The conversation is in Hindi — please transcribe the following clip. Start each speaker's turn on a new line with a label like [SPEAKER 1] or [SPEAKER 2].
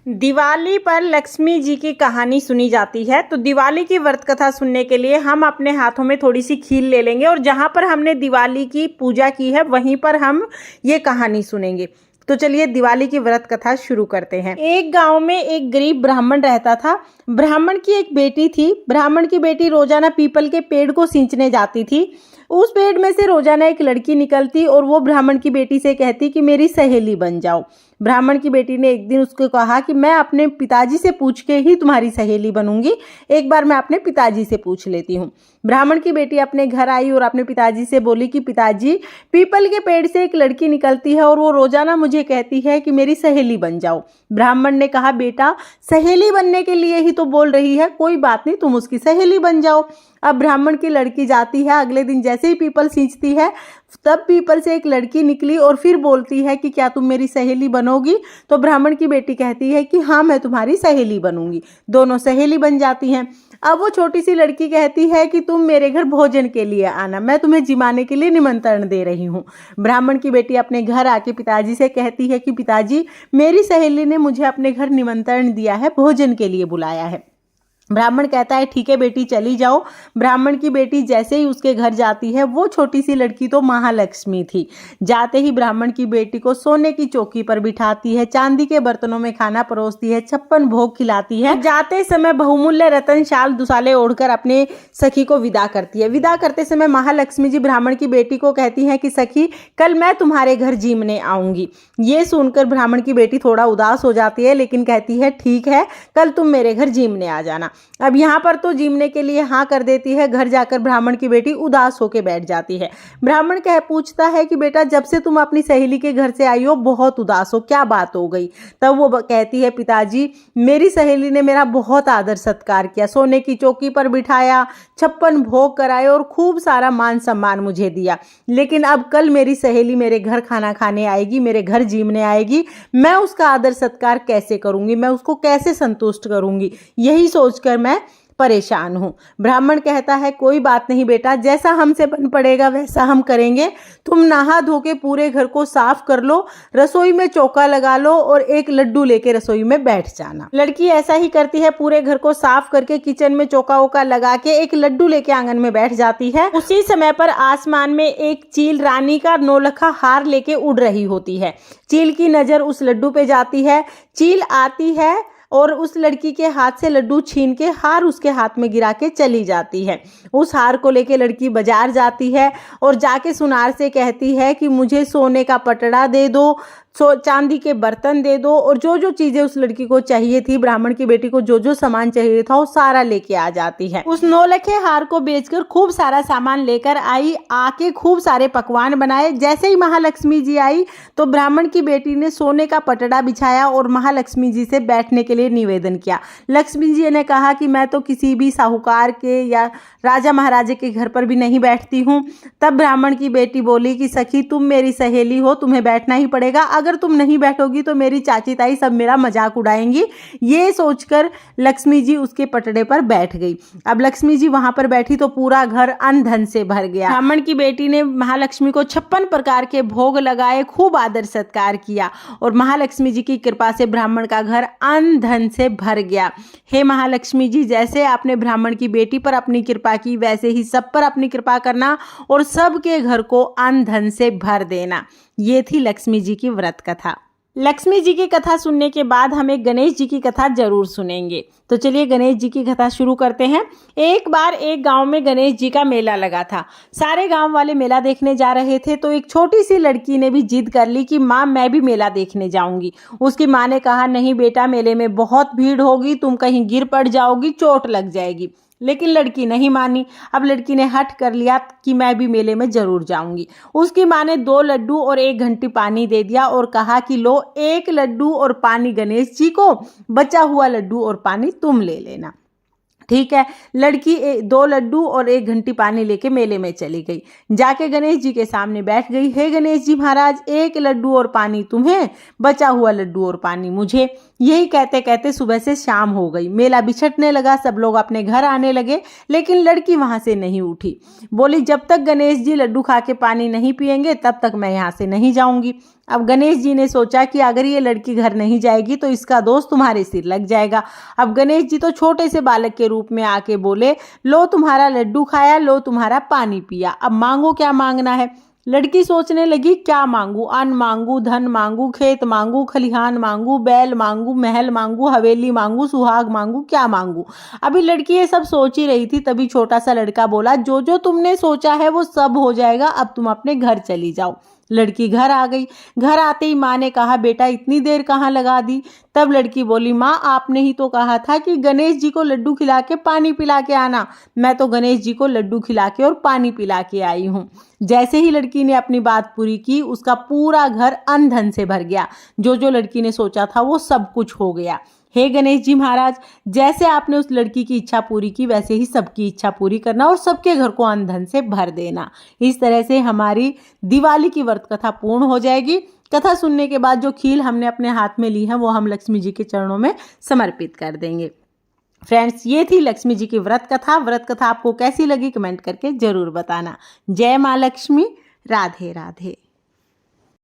[SPEAKER 1] दिवाली पर लक्ष्मी जी की कहानी सुनी जाती है। तो दिवाली की व्रत कथा सुनने के लिए हम अपने हाथों में थोड़ी सी खीर ले लेंगे और जहाँ पर हमने दिवाली की पूजा की है वहीं पर हम ये कहानी सुनेंगे। तो चलिए दिवाली की व्रत कथा शुरू करते हैं। एक गांव में एक गरीब ब्राह्मण रहता था। ब्राह्मण की एक बेटी थी। ब्राह्मण की बेटी रोजाना पीपल के पेड़ को सींचने जाती थी। उस पेड़ में से रोजाना एक लड़की निकलती और वो ब्राह्मण की बेटी से कहती कि मेरी सहेली बन जाओ। ब्राह्मण की बेटी ने एक दिन उसको कहा कि मैं अपने पिताजी से पूछ के ही तुम्हारी सहेली बनूंगी, एक बार मैं अपने पिताजी से पूछ लेती हूँ। ब्राह्मण की बेटी अपने घर आई और अपने पिताजी से बोली कि पिताजी, पीपल के पेड़ से एक लड़की निकलती है और वो रोजाना मुझे कहती है कि मेरी सहेली बन जाओ। ब्राह्मण ने कहा, बेटा सहेली बनने के लिए ही तो बोल रही है, कोई बात नहीं, तुम उसकी सहेली बन जाओ। अब ब्राह्मण की लड़की जाती है। अगले दिन जैसे ही पीपल सींचती है तब पीपल से एक लड़की निकली और फिर बोलती है कि क्या तुम मेरी सहेली बनोगी। तो ब्राह्मण की बेटी कहती है कि हाँ, मैं तुम्हारी सहेली बनूंगी। दोनों सहेली बन जाती हैं। अब वो छोटी सी लड़की कहती है कि तुम मेरे घर भोजन के लिए आना, मैं तुम्हें जिमाने के लिए निमंत्रण दे रही हूँ। ब्राह्मण की बेटी अपने घर आके पिताजी से कहती है कि पिताजी, मेरी सहेली ने मुझे अपने घर निमंत्रण दिया है, भोजन के लिए बुलाया है। ब्राह्मण कहता है ठीक है बेटी, चली जाओ। ब्राह्मण की बेटी जैसे ही उसके घर जाती है, वो छोटी सी लड़की तो महालक्ष्मी थी। जाते ही ब्राह्मण की बेटी को सोने की चौकी पर बिठाती है, चांदी के बर्तनों में खाना परोसती है, 56 भोग खिलाती है। जाते समय बहुमूल्य रतन शाल दुसाले ओढ़कर अपने सखी को विदा करती है। विदा करते समय महालक्ष्मी जी ब्राह्मण की बेटी को कहती हैं कि सखी, कल मैं तुम्हारे घर जीमने आऊंगी। ये सुनकर ब्राह्मण की बेटी थोड़ा उदास हो जाती है, लेकिन कहती है ठीक है, कल तुम मेरे घर जीमने आ जाना। अब यहाँ पर तो जीमने के लिए हाँ कर देती है। घर जाकर ब्राह्मण की बेटी उदास होकर बैठ जाती है। ब्राह्मण पूछता है कि बेटा, जब से तुम अपनी सहेली के घर से आई हो बहुत उदास हो, क्या बात हो गई। तब वो कहती है, पिताजी मेरी सहेली ने मेरा बहुत आदर सत्कार किया, सोने की चौकी पर बिठाया, 56 भोग कराए और खूब सारा मान सम्मान मुझे दिया। लेकिन अब कल मेरी सहेली मेरे घर खाना खाने आएगी, मेरे घर जीमने आएगी, मैं उसका आदर सत्कार कैसे करूंगी, मैं उसको कैसे संतुष्ट करूंगी, यही सोचकर मैं परेशान हूं। ब्राह्मण कहता है कोई बात नहीं बेटा, जैसा हमसे बन पड़ेगा वैसा हम करेंगे। तुम नहा धो के पूरे घर को साफ कर लो, रसोई में चौका लगा लो और एक लड्डू लेके रसोई में बैठ जाना। लड़की ऐसा ही करती है, पूरे घर को साफ करके किचन में चौका वोका लगा के एक लड्डू लेके आंगन में बैठ जाती है। उसी समय पर आसमान में एक चील रानी का नौलखा हार लेके उड़ रही होती है। चील की नजर उस लड्डू पे जाती है। चील आती है और उस लड़की के हाथ से लड्डू छीन के हार उसके हाथ में गिरा के चली जाती है। उस हार को लेके लड़की बाजार जाती है और जाके सुनार से कहती है कि मुझे सोने का पटड़ा दे दो, चांदी के बर्तन दे दो, और जो जो चीजें उस लड़की को चाहिए थी, ब्राह्मण की बेटी को जो जो सामान चाहिए था वो सारा लेके आ जाती है। उस नौलखे हार को बेचकर खूब सारा सामान लेकर आई, आके खूब सारे पकवान बनाए। जैसे ही महालक्ष्मी जी आई तो ब्राह्मण की बेटी ने सोने का पटड़ा बिछाया और महालक्ष्मी जी से बैठने के लिए निवेदन किया। लक्ष्मी जी ने कहा कि मैं तो किसी भी साहूकार के या राजा महाराजे के घर पर भी नहीं बैठती हूँ। तब ब्राह्मण की बेटी बोली कि सखी, तुम मेरी सहेली हो, तुम्हें बैठना ही पड़ेगा, अगर तुम नहीं बैठोगी तो मेरी चाची ताई सब मेरा मजाक उड़ाएंगी। ये सोचकर लक्ष्मी जी उसके पटड़े पर बैठ गई। अब लक्ष्मी जी वहां पर बैठी तो पूरा घर अन्न धन से भर गया। ब्राह्मण की बेटी ने महालक्ष्मी को 56 प्रकार के भोग लगाए, खूब आदर सत्कार किया और महालक्ष्मी जी की कृपा से ब्राह्मण का घर अन्न धन से भर गया। हे महालक्ष्मी जी, जैसे आपने ब्राह्मण की बेटी पर अपनी कृपा की, वैसे ही सब पर अपनी कृपा करना और सबके घर को अन्न धन से भर देना। ये थी लक्ष्मी जी की व्रत कथा। लक्ष्मी जी की कथा सुनने के बाद हम एक गणेश जी की कथा जरूर सुनेंगे। तो चलिए गणेश जी की कथा शुरू करते हैं। एक बार एक गांव में गणेश जी का मेला लगा था। सारे गांव वाले मेला देखने जा रहे थे तो एक छोटी सी लड़की ने भी जिद कर ली कि माँ, मैं भी मेला देखने जाऊंगी। उसकी माँ ने कहा, नहीं बेटा, मेले में बहुत भीड़ होगी, तुम कहीं गिर पड़ जाओगी, चोट लग जाएगी। लेकिन लड़की नहीं मानी। अब लड़की ने हट कर लिया कि मैं भी मेले में जरूर जाऊंगी। उसकी माँ ने 2 लड्डू और 1 घंटी पानी दे दिया और कहा कि लो, 1 लड्डू और पानी गणेश जी को, बचा हुआ लड्डू और पानी तुम ले लेना। ठीक है। लड़की 2 लड्डू और 1 घंटी पानी लेके मेले में चली गई। जाके गणेश जी के सामने बैठ गई। हे गणेश जी महाराज, 1 लड्डू और पानी तुम्हें, बचा हुआ लड्डू और पानी मुझे। यही कहते कहते सुबह से शाम हो गई। मेला बिछटने लगा, सब लोग अपने घर आने लगे, लेकिन लड़की वहां से नहीं उठी। बोली जब तक गणेश जी लड्डू खा के पानी नहीं पिएंगे तब तक मैं यहाँ से नहीं जाऊंगी। अब गणेश जी ने सोचा कि अगर ये लड़की घर नहीं जाएगी तो इसका दोस्त तुम्हारे सिर लग जाएगा। अब गणेश जी तो छोटे से बालक के रूप में आके बोले, लो तुम्हारा लड्डू खाया, लो तुम्हारा पानी पिया, अब मांगो क्या मांगना है। लड़की सोचने लगी क्या मांगू, अन्न मांगू, धन मांगू, खेत मांगू, खलिहान मांगू, बैल मांगू, महल मांगू, हवेली मांगू, सुहाग मांगू, क्या मांगू। अभी लड़की ये सब सोच ही रही थी, तभी छोटा सा लड़का बोला, जो जो तुमने सोचा है वो सब हो जाएगा, अब तुम अपने घर चली जाओ। लड़की घर आ गई। घर आते ही माँ ने कहा, बेटा इतनी देर कहाँ लगा दी। तब लड़की बोली, माँ आपने ही तो कहा था कि गणेश जी को लड्डू खिला के पानी पिला के आना, मैं तो गणेश जी को लड्डू खिला के और पानी पिला के आई हूँ। जैसे ही लड़की ने अपनी बात पूरी की, उसका पूरा घर अन्न धन से भर गया। जो जो लड़की ने सोचा था वो सब कुछ हो गया। हे गणेश जी महाराज, जैसे आपने उस लड़की की इच्छा पूरी की वैसे ही सबकी इच्छा पूरी करना और सबके घर को अन्न धन से भर देना। इस तरह से हमारी दिवाली की व्रत कथा पूर्ण हो जाएगी। कथा सुनने के बाद जो खील हमने अपने हाथ में ली है वो हम लक्ष्मी जी के चरणों में समर्पित कर देंगे। फ्रेंड्स, ये थी लक्ष्मी जी की व्रत कथा। व्रत कथा आपको कैसी लगी कमेंट करके जरूर बताना। जय माँ लक्ष्मी। राधे राधे।